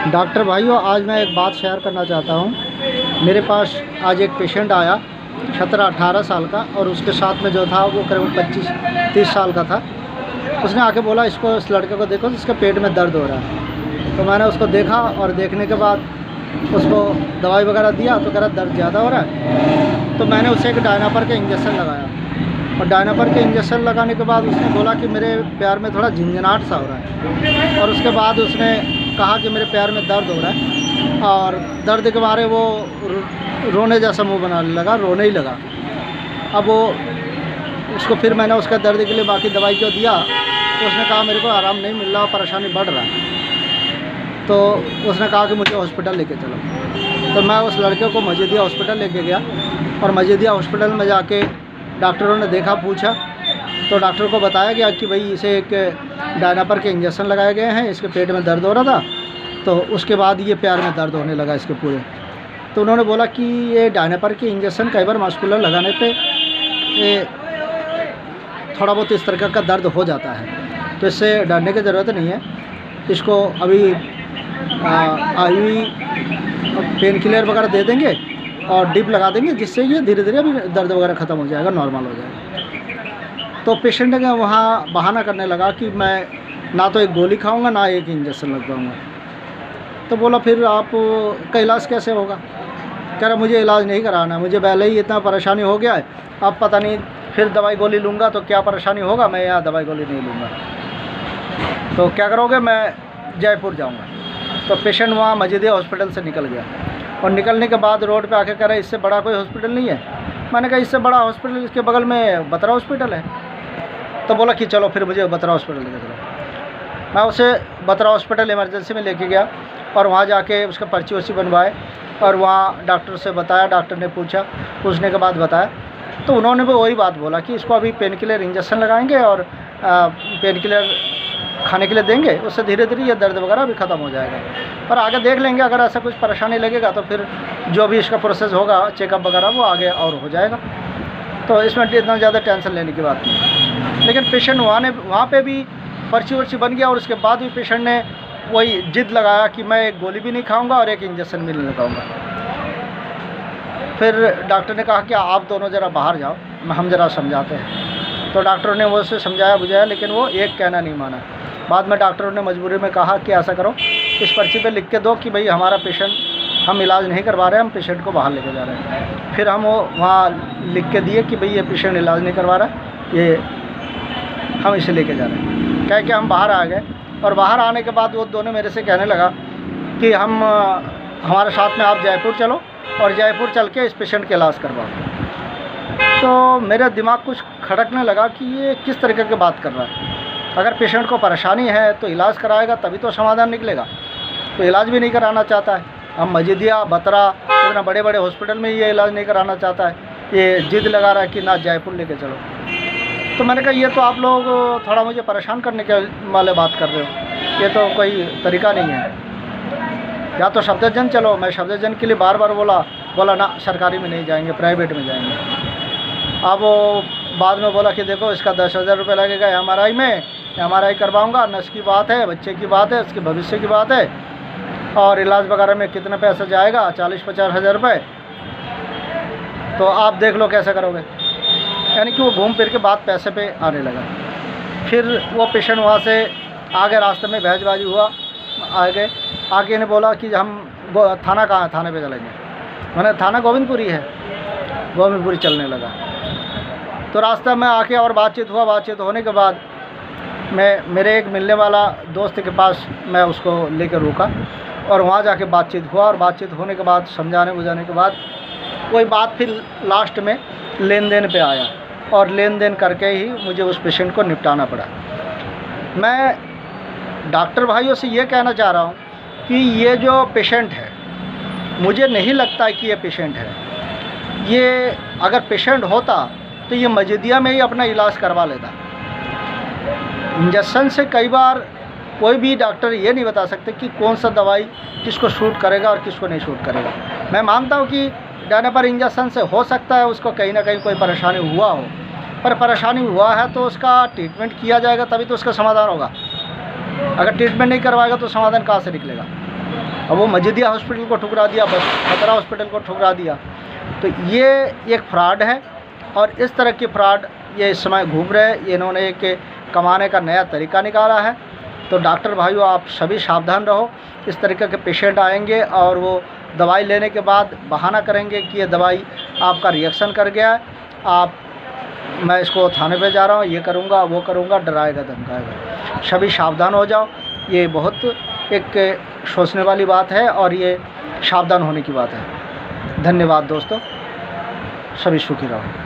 Doctor भाइयों, आज मैं एक बात शेयर करना चाहता हूँ। मेरे पास आज एक पेशेंट आया 17-18 साल का, और उसके साथ में जो था वो करीब 25-30 साल का था। उसने आके बोला, इस लड़के को देखो, इसके पेट में दर्द हो रहा है। तो मैंने उसको देखा और देखने के बाद उसको दवाई वगैरह दिया तो कह रहा दर्द ज़्यादा हो रहा है। तो मैंने उसे एक डायनापर का इंजेक्शन लगाया, और डायनापर के इंजेक्शन लगाने के बाद उसने बोला कि मेरे पैर में थोड़ा झिंझनाहट सा हो रहा है। और उसके बाद उसने कहा कि मेरे पैर में दर्द हो रहा है, और दर्द के मारे वो रोने जैसा मुंह बनाने लगा, रोने ही लगा। अब वो उसको फिर मैंने उसका दर्द के लिए बाकी दवाई को दिया, तो उसने कहा मेरे को आराम नहीं मिल रहा, परेशानी बढ़ रहा है। तो उसने कहा कि मुझे हॉस्पिटल लेके चलो। तो मैं उस लड़के को मजीदिया हॉस्पिटल लेके गया, और मजीदिया हॉस्पिटल में जाके डॉक्टरों ने देखा, पूछा, तो डॉक्टर को बताया गया कि भाई इसे एक डायनापर के इंजेक्शन लगाए गए हैं, इसके पेट में दर्द हो रहा था, तो उसके बाद ये पैर में दर्द होने लगा इसके पूरे। तो उन्होंने बोला कि ये डायनापर के इंजेक्शन कई बार मस्कुलर लगाने पे थोड़ा बहुत इस तरह का दर्द हो जाता है, तो इससे डरने की ज़रूरत नहीं है। इसको अभी आईवी पेन किलर वगैरह दे देंगे और डिप लगा देंगे, जिससे ये धीरे धीरे अभी दर्द वगैरह ख़त्म हो जाएगा, नॉर्मल हो जाएगा। तो पेशेंट ने वहाँ बहाना करने लगा कि मैं ना तो एक गोली खाऊंगा ना एक इंजेक्शन लगवाऊंगा। तो बोला फिर आपका इलाज कैसे होगा? कह रहा मुझे इलाज नहीं कराना, मुझे पहले ही इतना परेशानी हो गया है, अब पता नहीं फिर दवाई गोली लूँगा तो क्या परेशानी होगा, मैं यहाँ दवाई गोली नहीं लूँगा। तो क्या करोगे? मैं जयपुर जाऊँगा। तो पेशेंट वहाँ मजीदिया हॉस्पिटल से निकल गया, और निकलने के बाद रोड पे आके कह रहा इससे बड़ा कोई हॉस्पिटल नहीं है। मैंने कहा इससे बड़ा हॉस्पिटल इसके बगल में बत्रा हॉस्पिटल है। तो बोला कि चलो फिर मुझे बत्रा हॉस्पिटल लेके चलो। मैं उसे बत्रा हॉस्पिटल इमरजेंसी में लेके गया, और वहाँ जाके उसका पर्ची वर्ची बनवाए, और वहाँ डॉक्टर से बताया, डॉक्टर ने पूछा, पूछने के बाद बताया, तो उन्होंने भी वही बात बोला कि इसको अभी पेन किलर इंजेक्शन लगाएंगे और पेन किलर खाने के लिए देंगे, उससे धीरे धीरे ये दर्द वगैरह भी ख़त्म हो जाएगा। पर आगे देख लेंगे, अगर ऐसा कुछ परेशानी लगेगा तो फिर जो भी इसका प्रोसेस होगा चेकअप वगैरह वो आगे और हो जाएगा। तो इसमें इतना ज़्यादा टेंशन लेने की बात नहीं। लेकिन पेशेंट वहाँ पे भी पर्ची वर्ची बन गया, और उसके बाद भी पेशेंट ने वही जिद लगाया कि मैं एक गोली भी नहीं खाऊँगा और एक इंजेक्शन भी नहीं लगाऊँगा। फिर डॉक्टर ने कहा कि आप दोनों ज़रा बाहर जाओ, हम ज़रा समझाते हैं। तो डॉक्टरों ने वो उसे समझाया बुझाया, लेकिन वो एक कहना नहीं माना। बाद में डॉक्टरों ने मजबूरी में कहा कि ऐसा करो, इस पर्ची पे लिख के दो कि भाई हमारा पेशेंट, हम इलाज नहीं करवा रहे हैं, हम पेशेंट को बाहर लेके जा रहे हैं। फिर हम वो वहाँ लिख के दिए कि भाई ये पेशेंट इलाज नहीं करवा रहा है, ये हम इसे लेके जा रहे हैं। कह के हम बाहर आ गए, और बाहर आने के बाद वो दोनों मेरे से कहने लगा कि हमारे साथ में आप जयपुर चलो, और जयपुर चल के इस पेशेंट का इलाज करवाओ। तो मेरा दिमाग कुछ खटकने लगा कि ये किस तरीके की बात कर रहा है। अगर पेशेंट को परेशानी है तो इलाज कराएगा, तभी तो समाधान निकलेगा। तो इलाज भी नहीं कराना चाहता है। हम मजीदिया, बत्रा, इतना बड़े बड़े हॉस्पिटल में ये इलाज नहीं कराना चाहता है, ये जिद लगा रहा है कि ना जयपुर लेके चलो। तो मैंने कहा ये तो आप लोग थोड़ा मुझे परेशान करने के वाले बात कर रहे हो, ये तो कोई तरीका नहीं है। या तो सफदरजंग चलो। मैं सफदरजंग के लिए बार बार बोला ना, सरकारी में नहीं जाएंगे, प्राइवेट में जाएंगे। अब वो बाद में बोला कि देखो इसका 10,000 रुपये लगेगा MRI में, MRI करवाऊँगा, नस की बात है, बच्चे की बात है, उसके भविष्य की बात है, और इलाज वगैरह में कितना पैसा जाएगा, 40-50 हज़ार रुपये। तो आप देख लो कैसे करोगे। यानी कि वो घूम फिर के बात पैसे पे आने लगा। फिर वो पेशेंट वहाँ से आगे रास्ते में बहसबाजी हुआ, आगे ने बोला कि हम थाना कहाँ है, थाने पे चलेंगे। मैंने थाना गोविंदपुरी है, गोविंदपुरी चलने लगा। तो रास्ते में आके और बातचीत हुआ। बातचीत होने के बाद मेरे एक मिलने वाला दोस्त के पास मैं उसको लेकर रुका, और वहाँ जाके बातचीत हुआ, और बातचीत होने के बाद समझाने बुझाने के बाद वही बात फिर लास्ट में लेन देन पे आया, और लेन देन करके ही मुझे उस पेशेंट को निपटाना पड़ा। मैं डॉक्टर भाइयों से ये कहना चाह रहा हूँ कि ये जो पेशेंट है, मुझे नहीं लगता कि ये पेशेंट है। ये अगर पेशेंट होता तो ये मजीदिया में ही अपना इलाज करवा लेता। इंजेक्शन से कई बार कोई भी डॉक्टर ये नहीं बता सकते कि कौन सा दवाई किसको शूट करेगा और किसको नहीं शूट करेगा। मैं मानता हूँ कि डायनापर इंजेक्शन से हो सकता है उसको कहीं ना कहीं कोई परेशानी हुआ हो, पर परेशानी हुआ है तो उसका ट्रीटमेंट किया जाएगा, तभी तो उसका समाधान होगा। अगर ट्रीटमेंट नहीं करवाएगा तो समाधान कहाँ से निकलेगा। अब वो मजिदिया हॉस्पिटल को ठुकरा दिया, बस खतरा हॉस्पिटल को ठुकरा दिया। तो ये एक फ्रॉड है और इस तरह की फ्रॉड ये इस समय घूम रहे हैं। इन्होंने एक कमाने का नया तरीका निकाला है। तो डॉक्टर भाइयों, आप सभी सावधान रहो। इस तरीके के पेशेंट आएंगे और वो दवाई लेने के बाद बहाना करेंगे कि ये दवाई आपका रिएक्शन कर गया है, मैं इसको थाने पे जा रहा हूँ, ये करूँगा वो करूँगा, डराएगा धमकाएगा। सभी सावधान हो जाओ। ये बहुत एक सोचने वाली बात है और ये सावधान होने की बात है। धन्यवाद दोस्तों, सभी सुखी रहो।